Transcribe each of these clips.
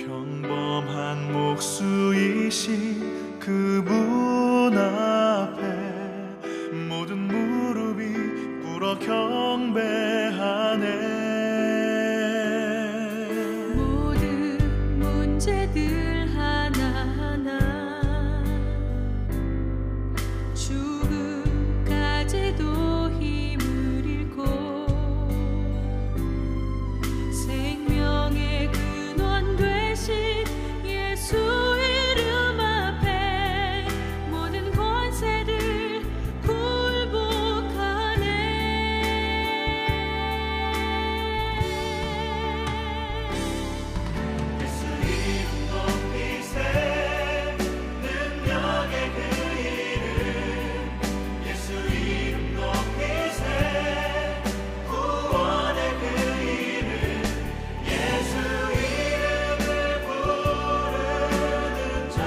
평범한 목수이신 그분 앞에 모든 무릎이 꿇어 경배하네. 모든 문제들 하나하나 죽음까지도 힘을 잃고 생명의 근원 되신 예수 이름 앞에 모든 권세들 굴복하네. 예수 이름 높이세 능력의 그 이름 예수 이름 높이세 구원의 그 이름 예수 이름을 부르는 자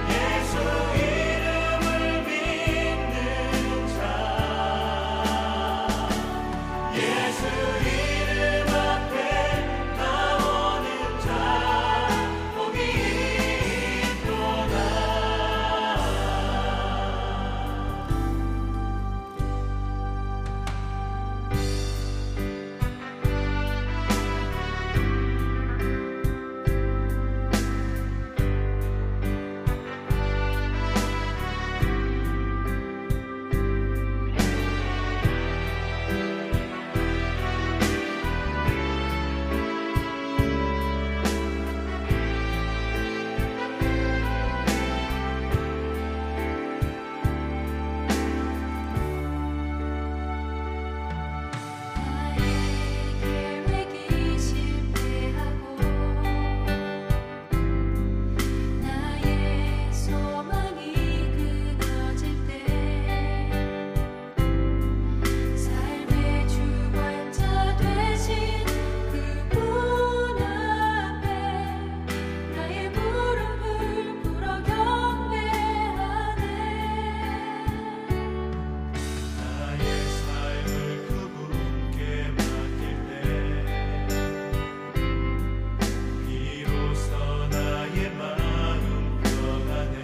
예수 이름을 믿는 자 예수 이름 앞에 나오는 자 복이 있도다. 나의 계획이 실패하고 나의 소망이 끊어질 때 삶의 주관자 되신 그분 앞에 나의 무릎을 꿇어 경배하네. 나의 삶을 그분께 맡길 때 비로소 나의 마음 평안해.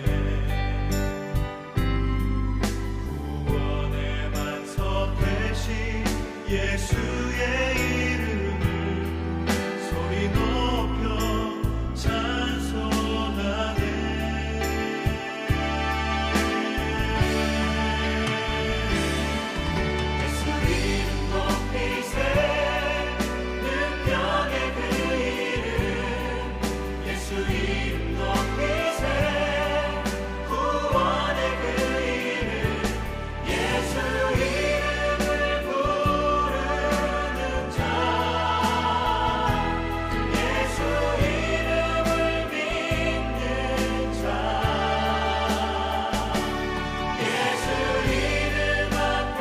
구원의 만석 되신 예수의 이름을 소리 높여 찬송하네. 예수 이름 높이세 능력의 그 이름 예수 이름 높이세 구원의 그 이름 예수 이름을 부르는 자 예수 이름을 믿는 자 예수 이름 앞에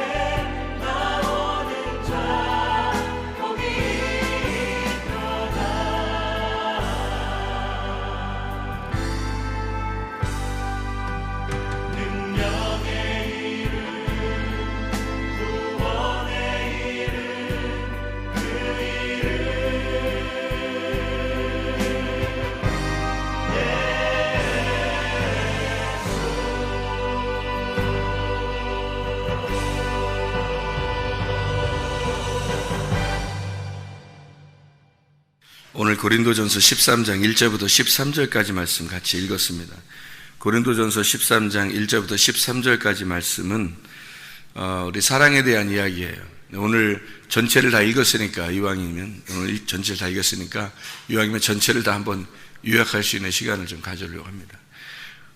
나오는 자 복이 있도다. 능력의 이름 구원의 이름 그 이름 오늘 고린도전서 13장 1절부터 13절까지 말씀 같이 읽었습니다. 고린도전서 13장 1절부터 13절까지 말씀은 우리 사랑에 대한 이야기예요. 오늘 전체를 다 읽었으니까 이왕이면 오늘 전체를 다 읽었으니까 이왕이면 전체를 다 한번 요약할 수 있는 시간을 좀 가지려고 합니다.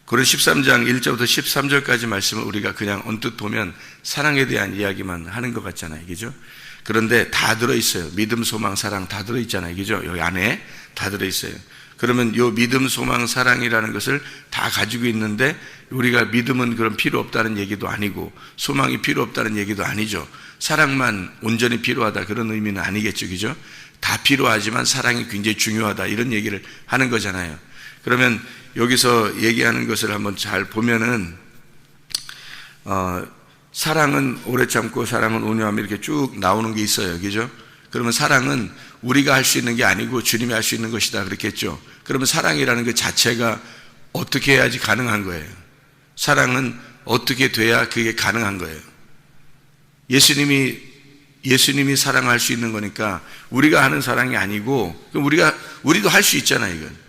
고린 13장 1절부터 13절까지 말씀을 우리가 그냥 언뜻 보면 사랑에 대한 이야기만 하는 것 같잖아요. 그죠? 그런데 다 들어있어요. 믿음, 소망, 사랑 다 들어있잖아요. 그죠? 여기 안에 다 들어있어요. 그러면 요 믿음, 소망, 사랑이라는 것을 다 가지고 있는데 우리가 믿음은 그런 필요 없다는 얘기도 아니고 소망이 필요 없다는 얘기도 아니죠. 사랑만 온전히 필요하다 그런 의미는 아니겠죠. 그죠? 다 필요하지만 사랑이 굉장히 중요하다 이런 얘기를 하는 거잖아요. 그러면 여기서 얘기하는 것을 한번 잘 보면은 사랑은 오래 참고 사랑은 온유함 이렇게 쭉 나오는 게 있어요. 그죠? 그러면 사랑은 우리가 할 수 있는 게 아니고 주님이 할 수 있는 것이다 그랬겠죠. 그러면 사랑이라는 그 자체가 어떻게 해야지 가능한 거예요? 사랑은 어떻게 돼야 그게 가능한 거예요? 예수님이 사랑할 수 있는 거니까 우리가 하는 사랑이 아니고, 우리도 할 수 있잖아요, 이건.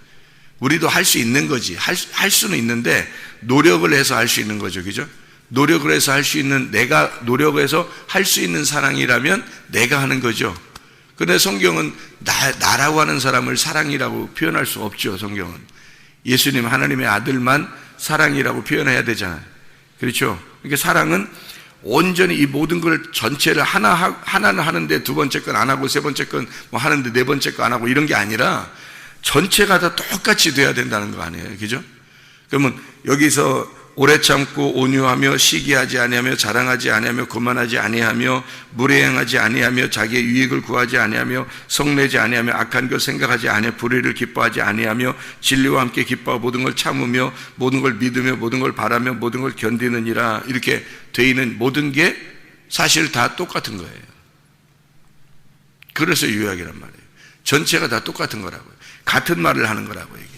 우리도 할 수 있는 거지. 할 수는 있는데 노력을 해서 할 수 있는 거죠. 그죠? 노력을 해서 할 수 있는, 내가 노력해서 할 수 있는 사랑이라면 내가 하는 거죠. 그런데 성경은 나라고 하는 사람을 사랑이라고 표현할 수 없죠. 성경은 예수님 하나님의 아들만 사랑이라고 표현해야 되잖아요. 그렇죠? 그러니까 사랑은 온전히 이 모든 걸 전체를 하나는 하는데 두 번째 건 안 하고 세 번째 건 뭐 하는데 네 번째 거 안 하고 이런 게 아니라 전체가 다 똑같이 돼야 된다는 거 아니에요. 그죠? 그러면 여기서 오래 참고 온유하며 시기하지 아니하며 자랑하지 아니하며 거만하지 아니하며 무례행하지 아니하며 자기의 유익을 구하지 아니하며 성내지 아니하며 악한 것 생각하지 아니하며 불의를 기뻐하지 아니하며 진리와 함께 기뻐하고 모든 걸 참으며 모든 걸 믿으며 모든 걸 바라며 모든 걸 견디느니라. 이렇게 돼 있는 모든 게 사실 다 똑같은 거예요. 그래서 요약이란 말이에요. 전체가 다 똑같은 거라고요. 같은 말을 하는 거라고요. 이게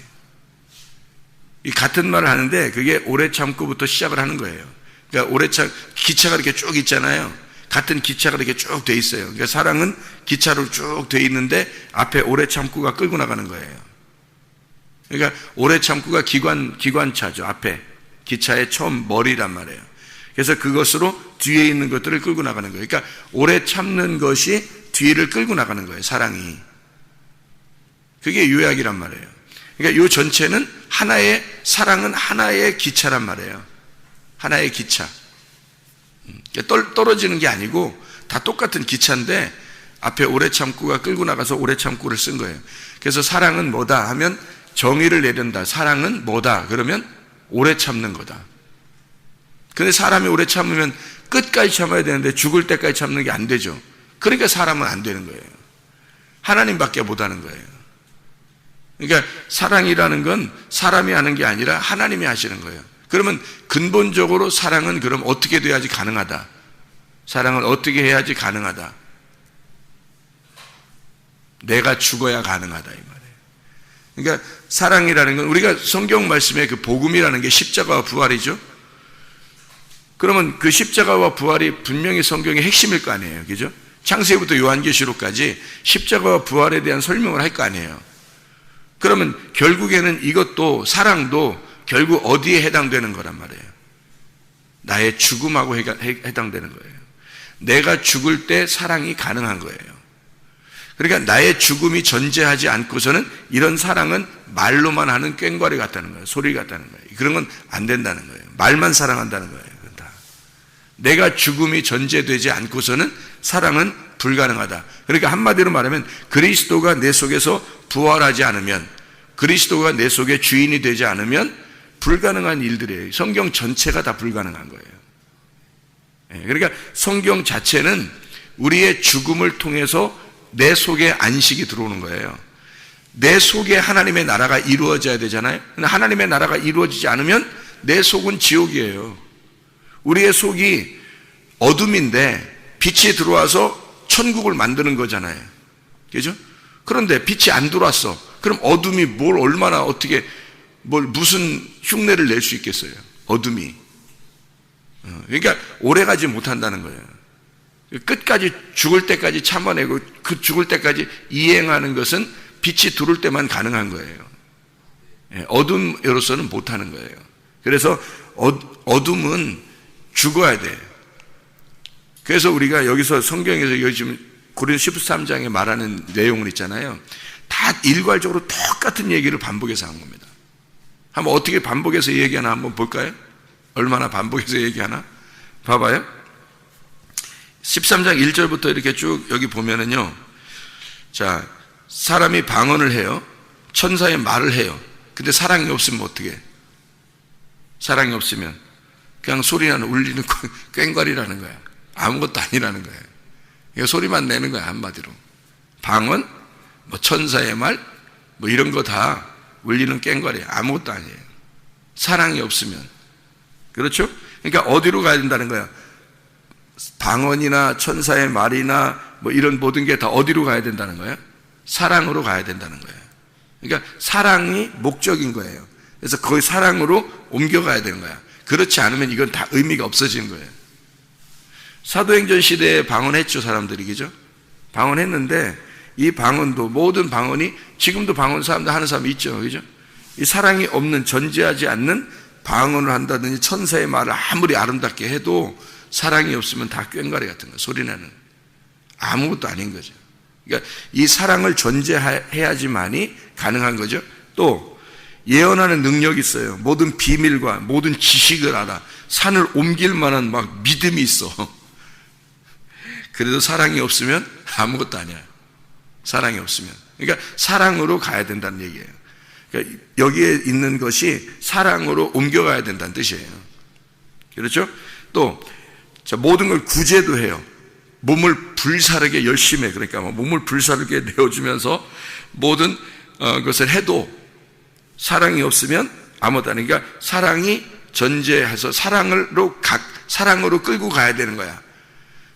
이 같은 말을 하는데 그게 오래 참고부터 시작을 하는 거예요. 그러니까 기차가 이렇게 쭉 있잖아요. 같은 기차가 이렇게 쭉 돼 있어요. 그러니까 사랑은 기차로 쭉 돼 있는데 앞에 오래 참고가 끌고 나가는 거예요. 그러니까 오래 참고가 기관차죠. 앞에 기차의 처음 머리란 말이에요. 그래서 그것으로 뒤에 있는 것들을 끌고 나가는 거예요. 그러니까 오래 참는 것이 뒤를 끌고 나가는 거예요. 사랑이. 그게 요약이란 말이에요. 그러니까 이 전체는 사랑은 하나의 기차란 말이에요. 하나의 기차. 떨어지는 게 아니고 다 똑같은 기차인데 앞에 오래 참고가 끌고 나가서 오래 참고를 쓴 거예요. 그래서 사랑은 뭐다 하면 정의를 내린다. 사랑은 뭐다 그러면 오래 참는 거다. 근데 사람이 오래 참으면 끝까지 참아야 되는데 죽을 때까지 참는 게 안 되죠. 그러니까 사람은 안 되는 거예요. 하나님밖에 못 하는 거예요. 그러니까 사랑이라는 건 사람이 하는 게 아니라 하나님이 하시는 거예요. 그러면 근본적으로 사랑은 그럼 어떻게 돼야지 가능하다? 사랑은 어떻게 해야지 가능하다? 내가 죽어야 가능하다 이 말이에요. 그러니까 사랑이라는 건 우리가 성경 말씀에 그 복음이라는 게 십자가와 부활이죠. 그러면 그 십자가와 부활이 분명히 성경의 핵심일 거 아니에요. 그죠? 창세기부터 요한계시록까지 십자가와 부활에 대한 설명을 할 거 아니에요. 그러면 결국에는 이것도 사랑도 결국 어디에 해당되는 거란 말이에요? 나의 죽음하고 해당되는 거예요. 내가 죽을 때 사랑이 가능한 거예요. 그러니까 나의 죽음이 존재하지 않고서는 이런 사랑은 말로만 하는 꽹과리 같다는 거예요. 소리 같다는 거예요. 그런 건 안 된다는 거예요. 말만 사랑한다는 거예요. 다. 내가 죽음이 존재되지 않고서는 사랑은 불가능하다. 그러니까 한마디로 말하면 그리스도가 내 속에서 부활하지 않으면, 그리스도가 내 속에 주인이 되지 않으면 불가능한 일들이에요. 성경 전체가 다 불가능한 거예요. 그러니까 성경 자체는 우리의 죽음을 통해서 내 속에 안식이 들어오는 거예요. 내 속에 하나님의 나라가 이루어져야 되잖아요. 근데 하나님의 나라가 이루어지지 않으면 내 속은 지옥이에요. 우리의 속이 어둠인데 빛이 들어와서 천국을 만드는 거잖아요. 그죠? 그런데 빛이 안 들어왔어. 그럼 어둠이 무슨 흉내를 낼 수 있겠어요? 어둠이. 그러니까 오래가지 못한다는 거예요. 끝까지 죽을 때까지 참아내고 그 죽을 때까지 이행하는 것은 빛이 들어올 때만 가능한 거예요. 어둠으로서는 못하는 거예요. 그래서 어둠은 죽어야 돼. 그래서 우리가 여기서 성경에서 여기 지금 고린도서 13장에 말하는 내용을 있잖아요. 다 일괄적으로 똑같은 얘기를 반복해서 한 겁니다. 한번 어떻게 반복해서 얘기하나 한번 볼까요? 얼마나 반복해서 얘기하나? 봐봐요. 13장 1절부터 이렇게 쭉 여기 보면은요. 자, 사람이 방언을 해요. 천사의 말을 해요. 근데 사랑이 없으면 어떻게? 사랑이 없으면 그냥 소리나는 울리는 꽹과리라는 거야. 아무것도 아니라는 거예요. 이거 소리만 내는 거야, 한마디로. 방언, 뭐 천사의 말, 뭐 이런 거 다 울리는 꽹과리, 아무것도 아니에요. 사랑이 없으면. 그렇죠? 그러니까 어디로 가야 된다는 거야? 방언이나 천사의 말이나 뭐 이런 모든 게 다 어디로 가야 된다는 거야? 사랑으로 가야 된다는 거예요. 그러니까 사랑이 목적인 거예요. 그래서 거의 사랑으로 옮겨가야 되는 거야. 그렇지 않으면 이건 다 의미가 없어지는 거예요. 사도행전 시대에 방언했죠, 사람들이. 그죠? 방언했는데 이 방언도, 모든 방언이, 지금도 방언 사람들 하는 사람이 있죠. 그죠? 이 사랑이 없는, 전제하지 않는 방언을 한다든지 천사의 말을 아무리 아름답게 해도 사랑이 없으면 다 꽹과리 같은 거, 소리나는 아무것도 아닌 거죠. 그러니까 이 사랑을 전제해야지만이 가능한 거죠. 또 예언하는 능력이 있어요. 모든 비밀과 모든 지식을 알아. 산을 옮길 만한 막 믿음이 있어. 그래도 사랑이 없으면 아무것도 아니야. 사랑이 없으면. 그러니까 사랑으로 가야 된다는 얘기예요. 그러니까 여기에 있는 것이 사랑으로 옮겨가야 된다는 뜻이에요. 그렇죠? 또 모든 걸 구제도 해요. 몸을 불사르게 열심히 해. 그러니까 몸을 불사르게 내어주면서 모든 것을 해도 사랑이 없으면 아무것도 아니니까, 그러니까 사랑이 전제해서 사랑으로 끌고 가야 되는 거야.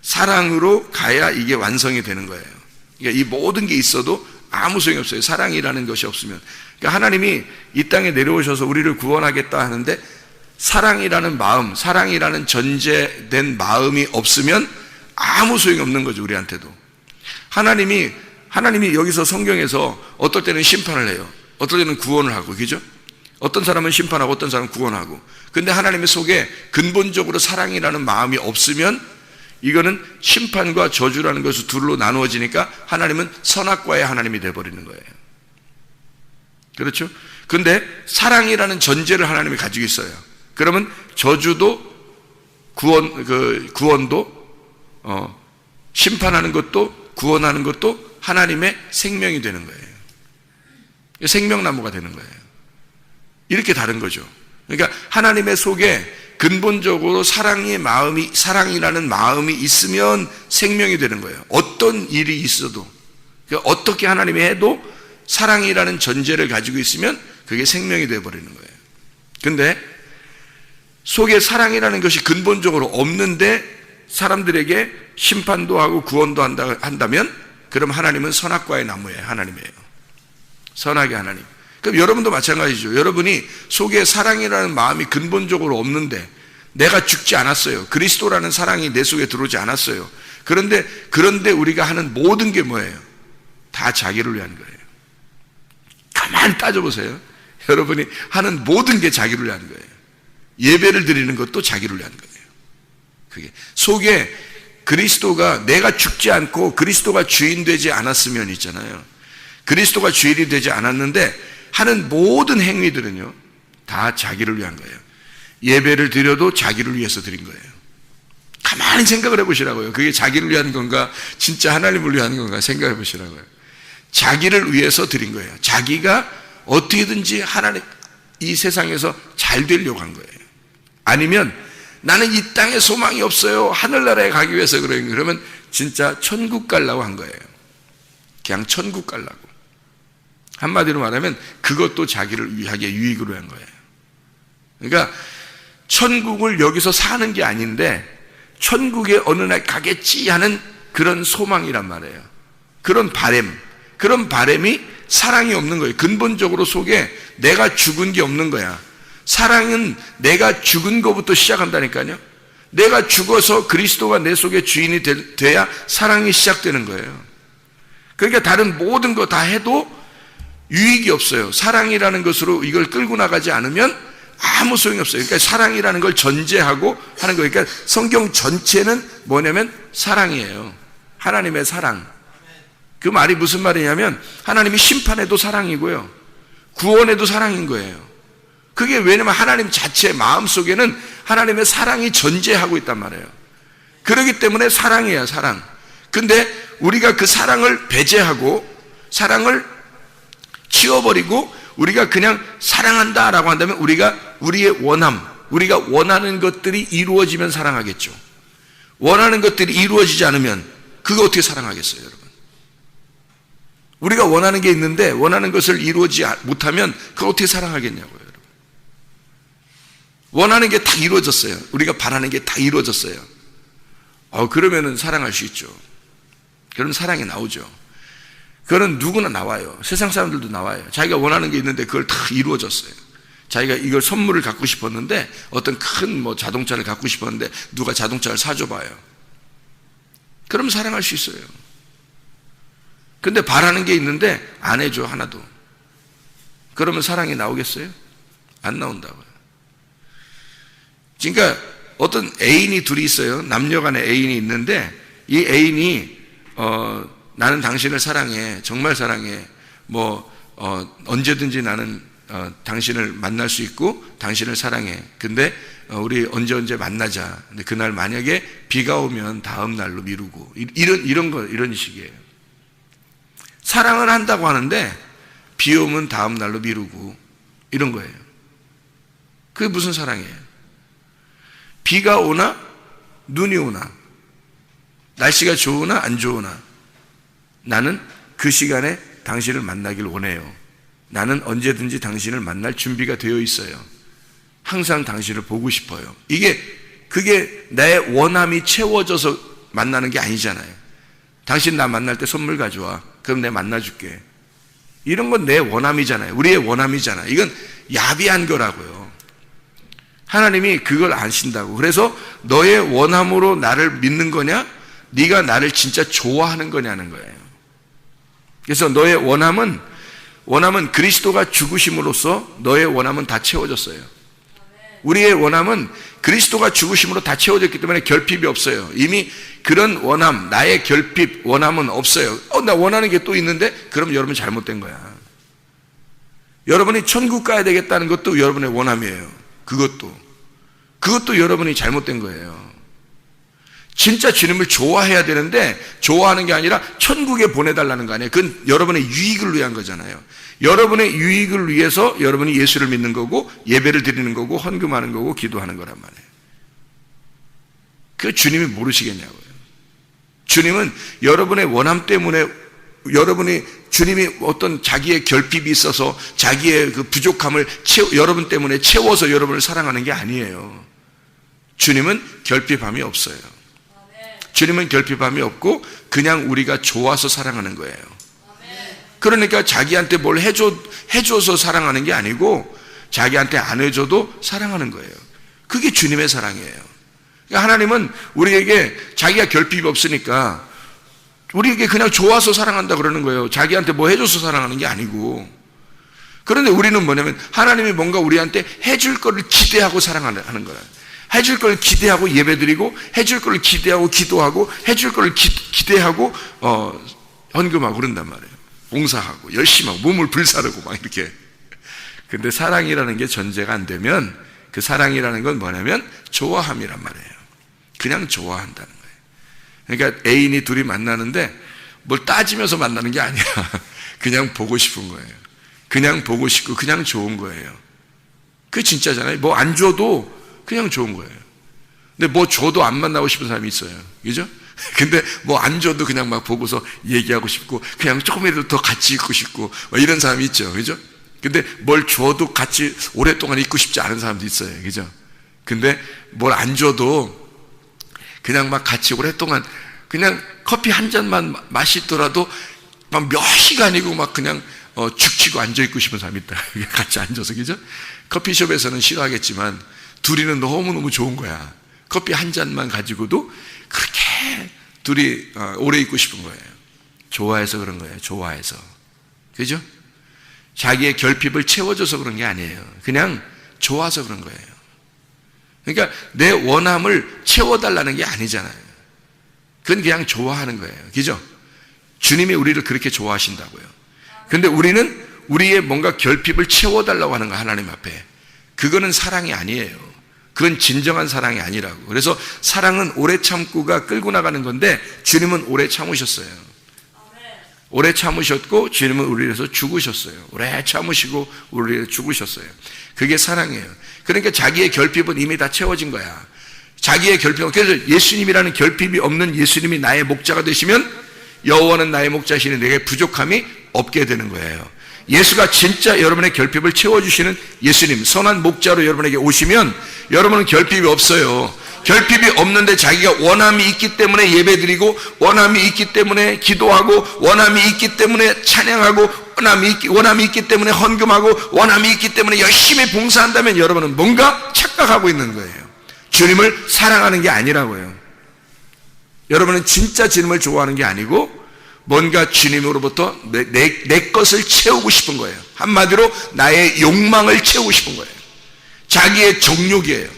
사랑으로 가야 이게 완성이 되는 거예요. 그러니까 이 모든 게 있어도 아무 소용이 없어요. 사랑이라는 것이 없으면. 그러니까 하나님이 이 땅에 내려오셔서 우리를 구원하겠다 하는데 사랑이라는 마음, 사랑이라는 전제된 마음이 없으면 아무 소용이 없는 거죠, 우리한테도. 하나님이 여기서 성경에서 어떨 때는 심판을 해요. 어떨 때는 구원을 하고, 그죠? 어떤 사람은 심판하고 어떤 사람은 구원하고. 근데 하나님의 속에 근본적으로 사랑이라는 마음이 없으면 이거는 심판과 저주라는 것을 둘로 나누어지니까 하나님은 선악과의 하나님이 되어버리는 거예요. 그렇죠? 근데 사랑이라는 전제를 하나님이 가지고 있어요. 그러면 저주도 구원도 심판하는 것도 구원하는 것도 하나님의 생명이 되는 거예요. 생명나무가 되는 거예요. 이렇게 다른 거죠. 그러니까 하나님의 속에 근본적으로 사랑이라는 마음이 있으면 생명이 되는 거예요. 어떤 일이 있어도, 그러니까 어떻게 하나님이 해도 사랑이라는 전제를 가지고 있으면 그게 생명이 되어버리는 거예요. 근데 속에 사랑이라는 것이 근본적으로 없는데 사람들에게 심판도 하고 구원도 한다면 그럼 하나님은 선악과의 나무예요. 하나님이에요. 선악의 하나님. 그럼 여러분도 마찬가지죠. 여러분이 속에 사랑이라는 마음이 근본적으로 없는데 내가 죽지 않았어요. 그리스도라는 사랑이 내 속에 들어오지 않았어요. 그런데 우리가 하는 모든 게 뭐예요? 다 자기를 위한 거예요. 가만히 따져보세요. 여러분이 하는 모든 게 자기를 위한 거예요. 예배를 드리는 것도 자기를 위한 거예요. 그게 속에 그리스도가, 내가 죽지 않고 그리스도가 주인 되지 않았으면 있잖아요. 그리스도가 주인이 되지 않았는데 하는 모든 행위들은요 다 자기를 위한 거예요. 예배를 드려도 자기를 위해서 드린 거예요. 가만히 생각을 해보시라고요. 그게 자기를 위한 건가 진짜 하나님을 위한 건가 생각해 보시라고요. 자기를 위해서 드린 거예요. 자기가 어떻게든지 하나님 이 세상에서 잘 되려고 한 거예요. 아니면 나는 이 땅에 소망이 없어요, 하늘나라에 가기 위해서 그러면 진짜 천국 가려고 한 거예요. 그냥 천국 가려고. 한마디로 말하면 그것도 자기를 위하게 유익으로 한 거예요. 그러니까 천국을 여기서 사는 게 아닌데 천국에 어느 날 가겠지 하는 그런 소망이란 말이에요. 그런 바람이 사랑이 없는 거예요. 근본적으로 속에 내가 죽은 게 없는 거야. 사랑은 내가 죽은 것부터 시작한다니까요. 내가 죽어서 그리스도가 내 속에 주인이 돼야 사랑이 시작되는 거예요. 그러니까 다른 모든 거 다 해도 유익이 없어요. 사랑이라는 것으로 이걸 끌고 나가지 않으면 아무 소용이 없어요. 그러니까 사랑이라는 걸 전제하고 하는 거예요. 그러니까 성경 전체는 뭐냐면 사랑이에요. 하나님의 사랑. 그 말이 무슨 말이냐면 하나님이 심판에도 사랑이고요, 구원에도 사랑인 거예요. 그게 왜냐면 하나님 자체 마음속에는 하나님의 사랑이 전제하고 있단 말이에요. 그렇기 때문에 사랑이에요, 사랑. 근데 우리가 그 사랑을 배제하고 사랑을 치워버리고 우리가 그냥 사랑한다라고 한다면 우리의 우리가 원하는 것들이 이루어지면 사랑하겠죠. 원하는 것들이 이루어지지 않으면 그거 어떻게 사랑하겠어요, 여러분? 우리가 원하는 게 있는데 원하는 것을 이루어지지 못하면 그거 어떻게 사랑하겠냐고요, 여러분. 원하는 게 다 이루어졌어요. 우리가 바라는 게 다 이루어졌어요. 그러면은 사랑할 수 있죠. 그럼 사랑이 나오죠. 그거는 누구나 나와요. 세상 사람들도 나와요. 자기가 원하는 게 있는데 그걸 다 이루어졌어요. 자기가 이걸 선물을 갖고 싶었는데, 어떤 큰 자동차를 갖고 싶었는데 누가 자동차를 사줘봐요. 그럼 사랑할 수 있어요. 근데 바라는 게 있는데 안 해줘, 하나도. 그러면 사랑이 나오겠어요? 안 나온다고요. 그러니까 어떤 애인이 둘이 있어요. 남녀 간에 애인이 있는데, 이 애인이 나는 당신을 사랑해, 정말 사랑해, 언제든지 나는 당신을 만날 수 있고 당신을 사랑해. 근데 우리 언제 만나자. 근데 그날 만약에 비가 오면 다음 날로 미루고, 이런 식이에요. 사랑을 한다고 하는데 비 오면 다음 날로 미루고, 이런 거예요. 그게 무슨 사랑이에요? 비가 오나 눈이 오나 날씨가 좋으나 안 좋으나 나는 그 시간에 당신을 만나길 원해요. 나는 언제든지 당신을 만날 준비가 되어 있어요. 항상 당신을 보고 싶어요. 그게 내 원함이 채워져서 만나는 게 아니잖아요. 당신 나 만날 때 선물 가져와. 그럼 내가 만나줄게. 이런 건 내 원함이잖아요. 우리의 원함이잖아요. 이건 야비한 거라고요. 하나님이 그걸 아신다고. 그래서 너의 원함으로 나를 믿는 거냐? 네가 나를 진짜 좋아하는 거냐는 거예요. 그래서 너의 원함은 그리스도가 죽으심으로써 너의 원함은 다 채워졌어요. 우리의 원함은 그리스도가 죽으심으로 다 채워졌기 때문에 결핍이 없어요. 이미 그런 원함, 나의 결핍, 원함은 없어요. 나 원하는 게 또 있는데? 그럼 여러분 잘못된 거야. 여러분이 천국 가야 되겠다는 것도 여러분의 원함이에요. 그것도 여러분이 잘못된 거예요. 진짜 주님을 좋아해야 되는데 좋아하는 게 아니라 천국에 보내달라는 거 아니에요. 그건 여러분의 유익을 위한 거잖아요. 여러분의 유익을 위해서 여러분이 예수를 믿는 거고 예배를 드리는 거고 헌금하는 거고 기도하는 거란 말이에요. 그 주님이 모르시겠냐고요. 주님은 여러분의 원함 때문에 주님이 어떤 자기의 결핍이 있어서 자기의 그 부족함을 여러분 때문에 채워서 여러분을 사랑하는 게 아니에요. 주님은 결핍함이 없어요. 주님은 결핍함이 없고 그냥 우리가 좋아서 사랑하는 거예요. 그러니까 자기한테 뭘 해줘서 사랑하는 게 아니고 자기한테 안 해줘도 사랑하는 거예요. 그게 주님의 사랑이에요. 그러니까 하나님은 우리에게 자기가 결핍이 없으니까 우리에게 그냥 좋아서 사랑한다 그러는 거예요. 자기한테 뭐 해줘서 사랑하는 게 아니고. 그런데 우리는 뭐냐면 하나님이 뭔가 우리한테 해줄 거를 기대하고 사랑하는 거예요. 해줄 걸 기대하고 예배드리고, 해줄 걸 기대하고 기도하고, 해줄 걸 기대하고 헌금하고 그런단 말이에요. 봉사하고 열심히 하고 몸을 불사르고 막 이렇게. 근데 사랑이라는 게 전제가 안 되면 그 사랑이라는 건 뭐냐면 좋아함이란 말이에요. 그냥 좋아한다는 거예요. 그러니까 애인이 둘이 만나는데 뭘 따지면서 만나는 게 아니야. 그냥 보고 싶은 거예요. 그냥 보고 싶고 그냥 좋은 거예요. 그게 진짜잖아요. 뭐 안 줘도 그냥 좋은 거예요. 근데 뭐 줘도 안 만나고 싶은 사람이 있어요. 그죠? 근데 뭐 안 줘도 그냥 막 보고서 얘기하고 싶고 그냥 조금이라도 더 같이 있고 싶고 이런 사람이 있죠. 그죠? 근데 뭘 줘도 같이 오랫동안 있고 싶지 않은 사람도 있어요. 그죠? 근데 뭘 안 줘도 그냥 막 같이 오랫동안 그냥 커피 한 잔만 마시더라도 막 몇 시간이고 막 그냥 죽치고 앉아있고 싶은 사람이 있다. 같이 앉아서. 그죠? 커피숍에서는 싫어하겠지만 둘이는 너무너무 좋은 거야. 커피 한 잔만 가지고도 그렇게 둘이 오래 있고 싶은 거예요. 좋아해서 그런 거예요. 좋아해서. 그죠? 자기의 결핍을 채워줘서 그런 게 아니에요. 그냥 좋아서 그런 거예요. 그러니까 내 원함을 채워달라는 게 아니잖아요. 그건 그냥 좋아하는 거예요. 그죠? 주님이 우리를 그렇게 좋아하신다고요. 근데 우리는 우리의 뭔가 결핍을 채워달라고 하는 거, 하나님 앞에. 그거는 사랑이 아니에요. 그건 진정한 사랑이 아니라고. 그래서 사랑은 오래 참고가 끌고 나가는 건데 주님은 오래 참으셨어요. 오래 참으셨고 주님은 우리를 위해서 죽으셨어요. 오래 참으시고 우리를 위해서 죽으셨어요. 그게 사랑이에요. 그러니까 자기의 결핍은 이미 다 채워진 거야. 자기의 결핍. 그래서 예수님이라는 결핍이 없는 예수님이 나의 목자가 되시면 여호와는 나의 목자시니 내게 부족함이 없게 되는 거예요. 예수가 진짜 여러분의 결핍을 채워주시는 예수님, 선한 목자로 여러분에게 오시면 여러분은 결핍이 없어요. 결핍이 없는데 자기가 원함이 있기 때문에 예배드리고, 원함이 있기 때문에 기도하고, 원함이 있기 때문에 찬양하고, 원함이 있기 때문에 헌금하고, 원함이 있기 때문에 열심히 봉사한다면 여러분은 뭔가 착각하고 있는 거예요. 주님을 사랑하는 게 아니라고요. 여러분은 진짜 주님을 좋아하는 게 아니고 뭔가 주님으로부터 내 것을 채우고 싶은 거예요. 한마디로 나의 욕망을 채우고 싶은 거예요. 자기의 정욕이에요.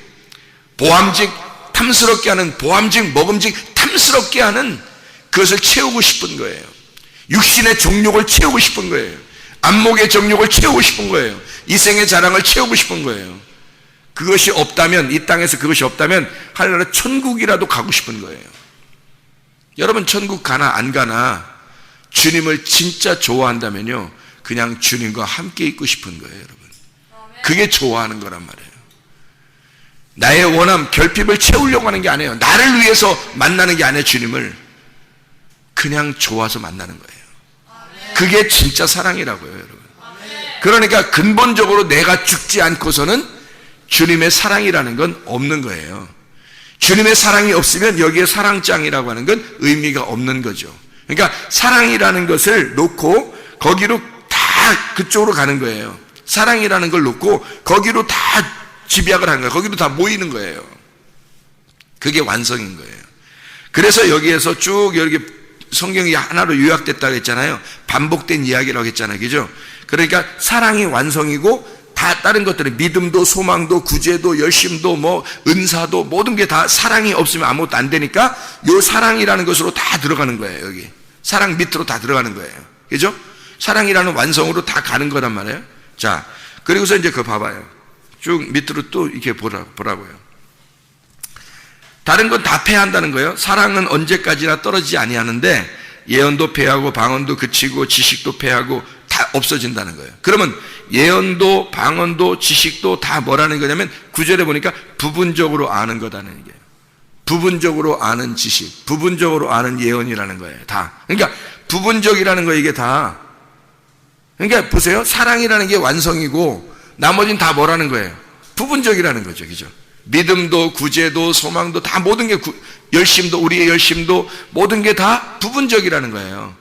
보암직 탐스럽게 하는, 보암직 먹음직 탐스럽게 하는 그것을 채우고 싶은 거예요. 육신의 정욕을 채우고 싶은 거예요. 안목의 정욕을 채우고 싶은 거예요. 이생의 자랑을 채우고 싶은 거예요. 그것이 없다면, 이 땅에서 그것이 없다면 하늘나라 천국이라도 가고 싶은 거예요. 여러분 천국 가나 안 가나 주님을 진짜 좋아한다면요, 그냥 주님과 함께 있고 싶은 거예요. 여러분, 그게 좋아하는 거란 말이에요. 나의 원함, 결핍을 채우려고 하는 게 아니에요. 나를 위해서 만나는 게 아니에요. 주님을 그냥 좋아서 만나는 거예요. 그게 진짜 사랑이라고요, 여러분. 그러니까 근본적으로 내가 죽지 않고서는 주님의 사랑이라는 건 없는 거예요. 주님의 사랑이 없으면 여기에 사랑장이라고 하는 건 의미가 없는 거죠. 그러니까 사랑이라는 것을 놓고 거기로 다 그쪽으로 가는 거예요. 사랑이라는 걸 놓고 거기로 다 집약을 하는 거예요. 거기로 다 모이는 거예요. 그게 완성인 거예요. 그래서 여기에서 쭉 이렇게 성경이 하나로 요약됐다고 했잖아요. 반복된 이야기라고 했잖아요. 그죠? 그러니까 사랑이 완성이고 다 다른 것들은 믿음도 소망도 구제도 열심도 뭐 은사도 모든 게 다 사랑이 없으면 아무것도 안 되니까 요 사랑이라는 것으로 다 들어가는 거예요. 여기 사랑 밑으로 다 들어가는 거예요. 그죠? 사랑이라는 완성으로 다 가는 거란 말이에요. 자, 그리고서 이제 그거 봐봐요. 쭉 밑으로 또 이렇게 보라고요. 다른 건 다 패한다는 거예요. 사랑은 언제까지나 떨어지지 아니하는데 예언도 패하고 방언도 그치고 지식도 패하고 다 없어진다는 거예요. 그러면 예언도 방언도 지식도 다 뭐라는 거냐면 9절에 보니까 부분적으로 아는 거다는 얘기예요. 부분적으로 아는 지식, 부분적으로 아는 예언이라는 거예요. 다. 그러니까 부분적이라는 거 이게 다. 그러니까 보세요. 사랑이라는 게 완성이고 나머지는 다 뭐라는 거예요? 부분적이라는 거죠. 그죠? 믿음도 구제도 소망도 다 모든 게 열심도 우리의 열심도 모든 게 다 부분적이라는 거예요.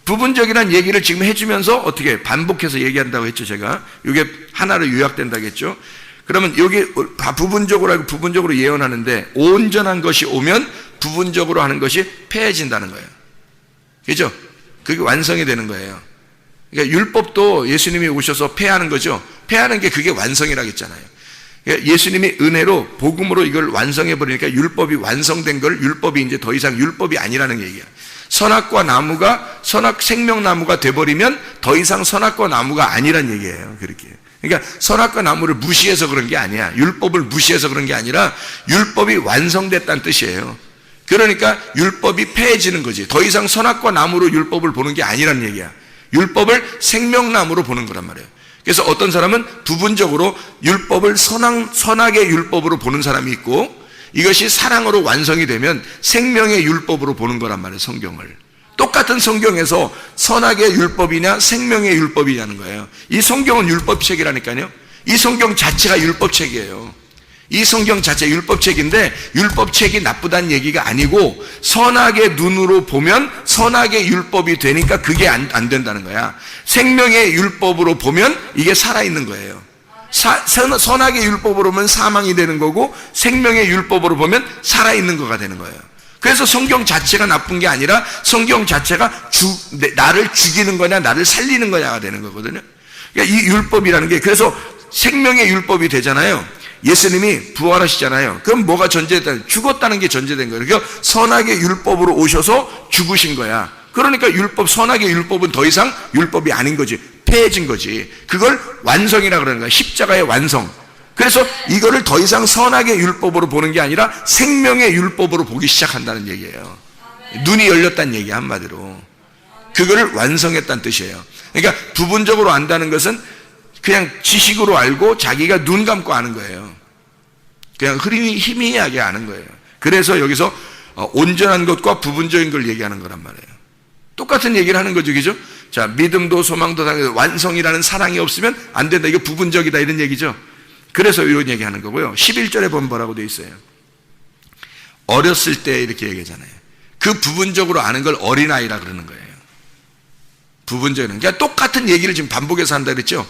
부분적이라는 얘기를 지금 해주면서 어떻게 반복해서 얘기한다고 했죠. 제가 이게 하나로 요약된다고 했죠. 그러면 여기 다 부분적으로 하고 부분적으로 예언하는데 온전한 것이 오면 부분적으로 하는 것이 패해진다는 거예요. 그죠? 그게 완성이 되는 거예요. 그러니까 율법도 예수님이 오셔서 패하는 거죠. 패하는 게 그게 완성이라고 했잖아요. 예수님이 은혜로 복음으로 이걸 완성해 버리니까 율법이 완성된 걸 율법이 이제 더 이상 율법이 아니라는 얘기야. 선악과 나무가 선악 생명나무가 돼 버리면 더 이상 선악과 나무가 아니란 얘기예요. 그렇게. 그러니까 선악과 나무를 무시해서 그런 게 아니야. 율법을 무시해서 그런 게 아니라 율법이 완성됐다는 뜻이에요. 그러니까 율법이 패해지는 거지. 더 이상 선악과 나무로 율법을 보는 게 아니란 얘기야. 율법을 생명나무로 보는 거란 말이에요. 그래서 어떤 사람은 부분적으로 율법을 선악의 율법으로 보는 사람이 있고 이것이 사랑으로 완성이 되면 생명의 율법으로 보는 거란 말이에요. 성경을. 똑같은 성경에서 선악의 율법이냐 생명의 율법이냐는 거예요. 이 성경은 율법책이라니까요. 이 성경 자체가 율법책이에요. 이 성경 자체 율법책인데 율법책이 나쁘다는 얘기가 아니고 선악의 눈으로 보면 선악의 율법이 되니까 그게 안 된다는 거야. 생명의 율법으로 보면 이게 살아있는 거예요. 선악의 율법으로 보면 사망이 되는 거고 생명의 율법으로 보면 살아있는 거가 되는 거예요. 그래서 성경 자체가 나쁜 게 아니라 성경 자체가 나를 죽이는 거냐 나를 살리는 거냐가 되는 거거든요. 그러니까 이 율법이라는 게 그래서 생명의 율법이 되잖아요. 예수님이 부활하시잖아요. 그럼 뭐가 전제됐다? 죽었다는 게 전제된 거예요. 그러니까 선악의 율법으로 오셔서 죽으신 거야. 그러니까 선악의 율법은 더 이상 율법이 아닌 거지. 패해진 거지. 그걸 완성이라 그러는 거야. 십자가의 완성. 그래서 이거를 더 이상 선악의 율법으로 보는 게 아니라 생명의 율법으로 보기 시작한다는 얘기예요. 눈이 열렸다는 얘기야, 한마디로. 그거를 완성했다는 뜻이에요. 그러니까 부분적으로 안다는 것은 그냥 지식으로 알고 자기가 눈 감고 아는 거예요. 그냥 희미하게 아는 거예요. 그래서 여기서 온전한 것과 부분적인 걸 얘기하는 거란 말이에요. 똑같은 얘기를 하는 거죠. 그죠? 자, 믿음도 소망도 완성이라는 사랑이 없으면 안 된다. 이거 부분적이다 이런 얘기죠. 그래서 이런 얘기 하는 거고요. 11절에 보면 뭐라고 되어 있어요? 어렸을 때 이렇게 얘기하잖아요. 그 부분적으로 아는 걸 어린아이라 그러는 거예요. 부분적으로. 그러니까 똑같은 얘기를 지금 반복해서 한다 그랬죠?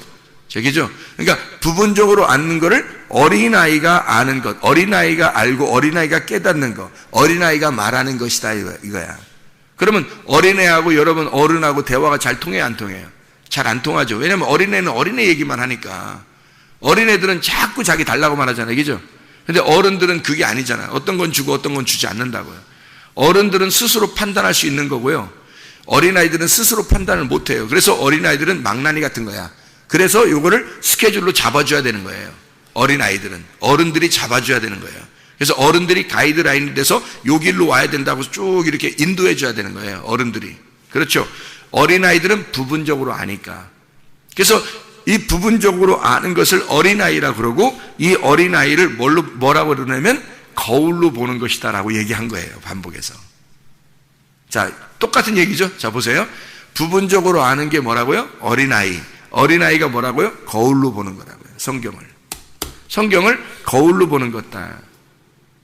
저기죠? 그러니까 부분적으로 아는 거를 어린아이가 아는 것, 어린아이가 알고 어린아이가 깨닫는 것, 어린아이가 말하는 것이다 이거야. 그러면 어린애하고 여러분 어른하고 대화가 잘 통해요, 안 통해요? 잘 안 통하죠. 왜냐면 어린애는 어린애 얘기만 하니까. 어린애들은 자꾸 자기 달라고만 하잖아요. 그죠? 근데 어른들은 그게 아니잖아요. 어떤 건 주고 어떤 건 주지 않는다고요. 어른들은 스스로 판단할 수 있는 거고요. 어린아이들은 스스로 판단을 못 해요. 그래서 어린아이들은 망나니 같은 거야. 그래서 요거를 스케줄로 잡아줘야 되는 거예요. 어린아이들은. 어른들이 잡아줘야 되는 거예요. 그래서 어른들이 가이드라인이 돼서 요 길로 와야 된다고 쭉 이렇게 인도해 줘야 되는 거예요. 어른들이. 그렇죠. 어린아이들은 부분적으로 아니까. 그래서 이 부분적으로 아는 것을 어린아이라 그러고, 이 어린아이를 뭐라고 그러냐면 거울로 보는 것이다 라고 얘기한 거예요. 반복해서. 자, 똑같은 얘기죠. 자, 보세요. 부분적으로 아는 게 뭐라고요? 어린아이. 어린아이가 뭐라고요? 거울로 보는 거라고요. 성경을 거울로 보는 것다.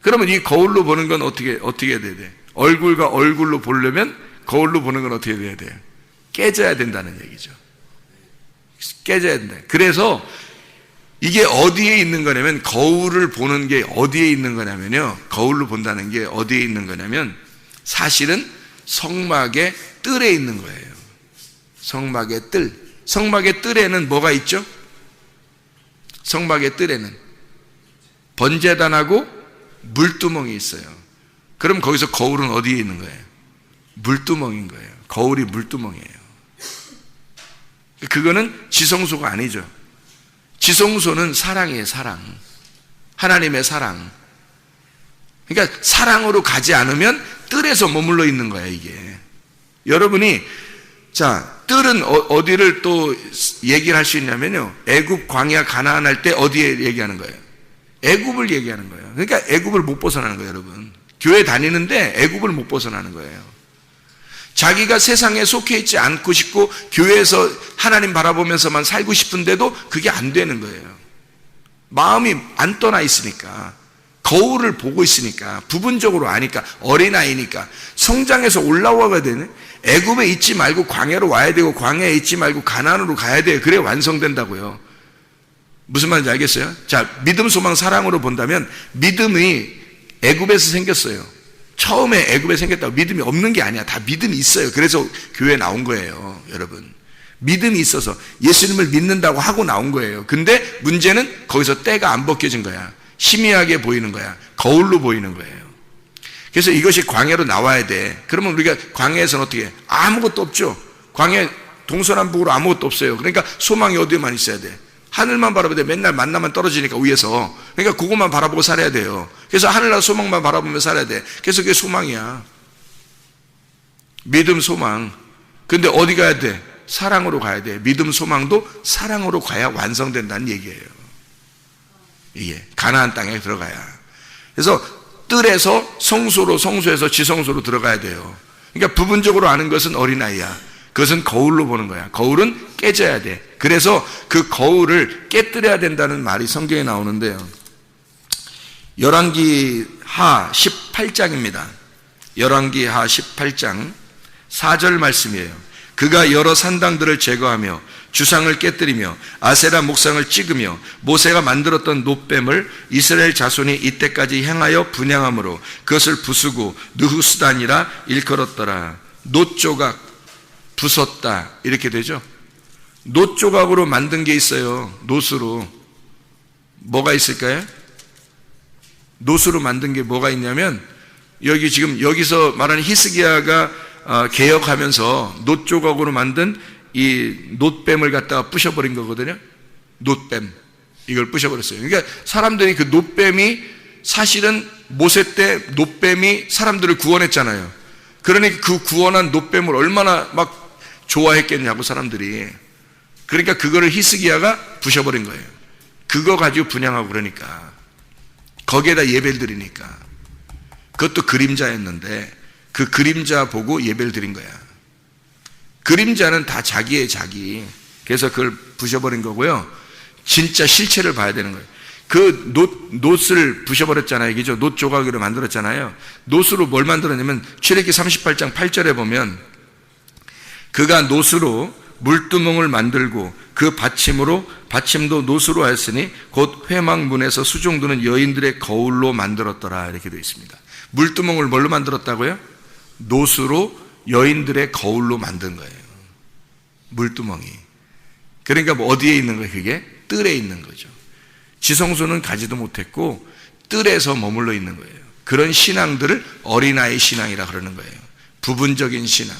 그러면 이 거울로 보는 건 어떻게 해야 돼요? 얼굴과 얼굴로 보려면 거울로 보는 건 어떻게 돼야 돼요? 깨져야 된다는 얘기죠. 깨져야 된다. 그래서 이게 어디에 있는 거냐면, 거울을 보는 게 어디에 있는 거냐면요. 거울로 본다는 게 어디에 있는 거냐면 사실은 성막의 뜰에 있는 거예요. 성막의 뜰. 성막의 뜰에는 뭐가 있죠? 성막의 뜰에는 번제단하고 물두멍이 있어요. 그럼 거기서 거울은 어디에 있는 거예요? 물두멍인 거예요. 거울이 물두멍이에요. 그거는 지성소가 아니죠. 지성소는 사랑이에요. 사랑. 하나님의 사랑. 그러니까 사랑으로 가지 않으면 뜰에서 머물러 있는 거야, 이게. 여러분이, 자, 뜰은 어디를 또 얘기를 할 수 있냐면요. 애굽 광야 가나안 할 때 어디에 얘기하는 거예요? 애굽을 얘기하는 거예요. 그러니까 애굽을 못 벗어나는 거예요, 여러분. 교회 다니는데 애굽을 못 벗어나는 거예요. 자기가 세상에 속해 있지 않고 싶고 교회에서 하나님 바라보면서만 살고 싶은데도 그게 안 되는 거예요. 마음이 안 떠나 있으니까, 거울을 보고 있으니까, 부분적으로 아니까, 어린아이니까 성장해서 올라와야 되네. 애굽에 있지 말고 광야로 와야 되고, 광야에 있지 말고 가나안으로 가야 돼요. 그래 완성된다고요. 무슨 말인지 알겠어요? 자, 믿음, 소망, 사랑으로 본다면 믿음이 애굽에서 생겼어요. 처음에 애굽에 생겼다고 믿음이 없는 게 아니야. 다 믿음이 있어요. 그래서 교회에 나온 거예요, 여러분. 믿음이 있어서 예수님을 믿는다고 하고 나온 거예요. 근데 문제는 거기서 때가 안 벗겨진 거야. 희미하게 보이는 거야. 거울로 보이는 거예요. 그래서 이것이 광야로 나와야 돼. 그러면 우리가 광야에서는 어떻게 해? 아무것도 없죠. 광야 동서남북으로 아무것도 없어요. 그러니까 소망이 어디에만 있어야 돼? 하늘만 바라보되 맨날 만나만 떨어지니까 위에서. 그러니까 그것만 바라보고 살아야 돼요. 그래서 하늘나라 소망만 바라보며 살아야 돼. 그래서 그게 소망이야. 믿음, 소망. 근데 어디 가야 돼? 사랑으로 가야 돼. 믿음, 소망도 사랑으로 가야 완성된다는 얘기예요. 이게 가나안 땅에 들어가야. 그래서 뜰에서 성소로, 성소에서 지성소로 들어가야 돼요. 그러니까 부분적으로 아는 것은 어린아이야. 그것은 거울로 보는 거야. 거울은 깨져야 돼. 그래서 그 거울을 깨뜨려야 된다는 말이 성경에 나오는데요. 열왕기하 18장입니다. 열왕기하 18장 4절 말씀이에요. 그가 여러 산당들을 제거하며 주상을 깨뜨리며 아세라 목상을 찍으며 모세가 만들었던 놋뱀을 이스라엘 자손이 이때까지 행하여 분향함으로 그것을 부수고 느후스단이라 일컬었더라. 놋조각 부쉈다 이렇게 되죠. 놋조각으로 만든 게 있어요. 놋으로. 뭐가 있을까요? 놋으로 만든 게 뭐가 있냐면, 여기 지금 여기서 말하는 히스기야가 개혁하면서 놋조각으로 만든 이 놋뱀을 갖다가 부셔버린 거거든요. 놋뱀. 이걸 부셔버렸어요. 그러니까 사람들이 그 놋뱀이, 사실은 모세 때 놋뱀이 사람들을 구원했잖아요. 그러니까 그 구원한 놋뱀을 얼마나 막 좋아했겠냐고 사람들이. 그러니까 그거를 히스기야가 부셔버린 거예요. 그거 가지고 분향하고 그러니까. 거기에다 예배를 드리니까. 그것도 그림자였는데 그 그림자 보고 예배를 드린 거야. 그림자는 다 자기의 자기. 그래서 그걸 부셔버린 거고요. 진짜 실체를 봐야 되는 거예요. 그 놋을 부셔버렸잖아요. 그죠? 놋 조각으로 만들었잖아요. 놋으로 뭘 만들었냐면 출애굽기 38장 8절에 보면 그가 놋으로 물두멍을 만들고 그 받침도 놋으로 하였으니 곧 회막문에서 수종드는 여인들의 거울로 만들었더라. 이렇게 되어 있습니다. 물두멍을 뭘로 만들었다고요? 놋으로 여인들의 거울로 만든 거예요. 물두멍이. 그러니까 뭐 어디에 있는 거예요? 그게 뜰에 있는 거죠. 지성소는 가지도 못했고 뜰에서 머물러 있는 거예요. 그런 신앙들을 어린아이 신앙이라 그러는 거예요. 부분적인 신앙.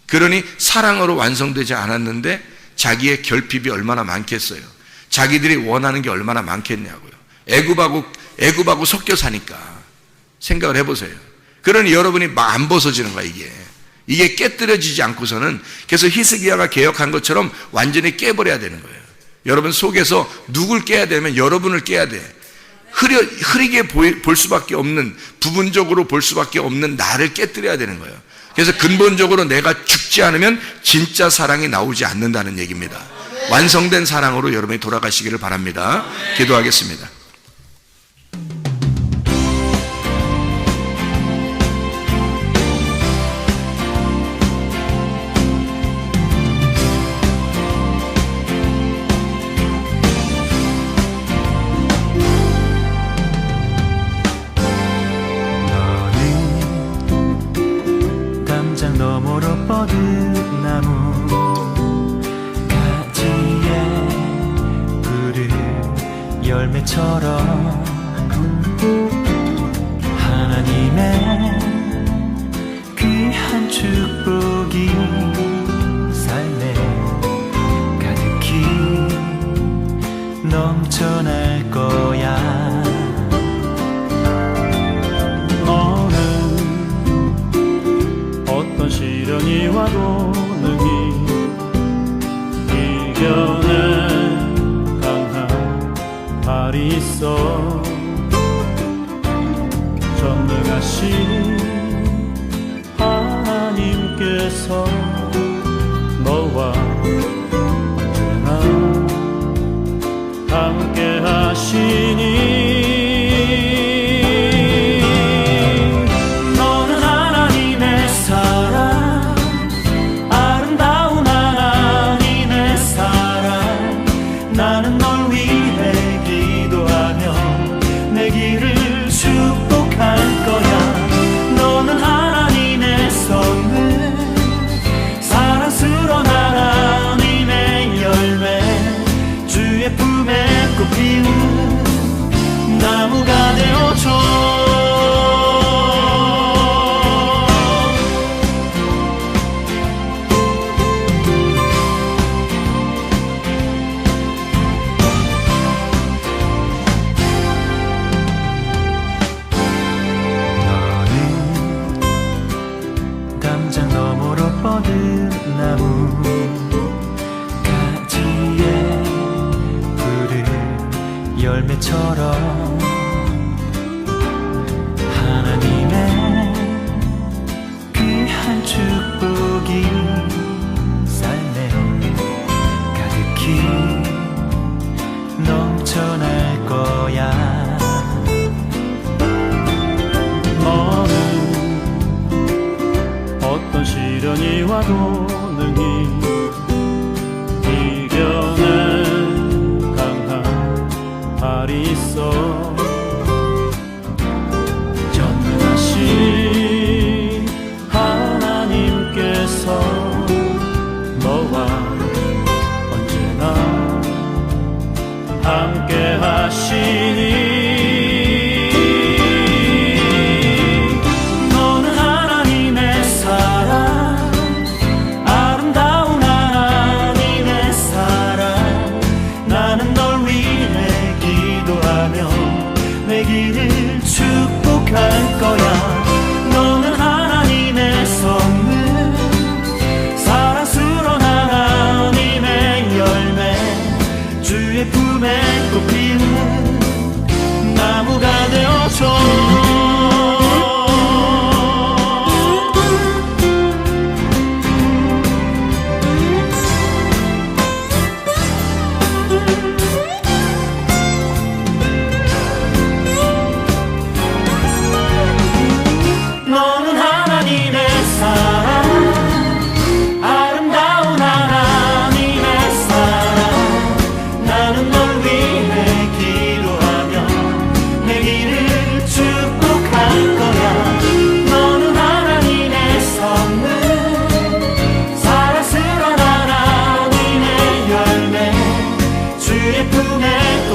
그러니 사랑으로 완성되지 않았는데 자기의 결핍이 얼마나 많겠어요. 자기들이 원하는 게 얼마나 많겠냐고요. 애굽하고 섞여 사니까 생각을 해보세요. 그러니 여러분이 막 안 벗어지는 거야. 이게 깨뜨려지지 않고서는 계속 히스기야가 개혁한 것처럼 완전히 깨버려야 되는 거예요. 여러분 속에서 누굴 깨야 되면 여러분을 깨야 돼. 흐리게 볼 수밖에 없는, 부분적으로 볼 수밖에 없는 나를 깨뜨려야 되는 거예요. 그래서 근본적으로 내가 죽지 않으면 진짜 사랑이 나오지 않는다는 얘기입니다. 완성된 사랑으로 여러분이 돌아가시기를 바랍니다. 기도하겠습니다. 너머로 뻗은 나무 가지에 푸른 열매처럼 하나님의 귀한 축복이 삶에 가득히 넘쳐날 거야. 어떤 시련이 와도 능히 이겨낸 강한 발이 있어. 전능하신 하나님께서 너와 언제나 함께 하시니 나는 널 위해 기도하며 내 길을 축복할 거야. 너는 하나님의 선물, 사랑스러운 하나님의 열매, 주의 품에 꽃 피운 나무가 되어줘. 담장 너머로 뻗은 나무 가지에 푸른 열매처럼 하나님의 귀한 축복이 삶에 가득히 넘쳐날 거야. 어떤 시련이 와도 능히 이겨낸 강한 발이 있어.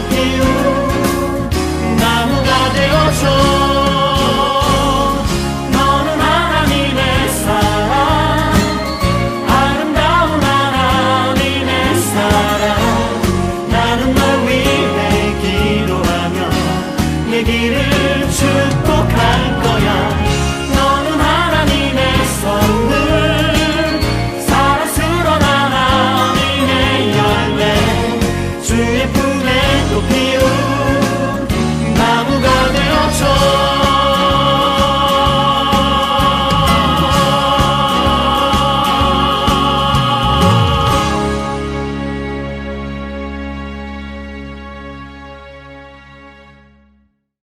피운 나무가 되어서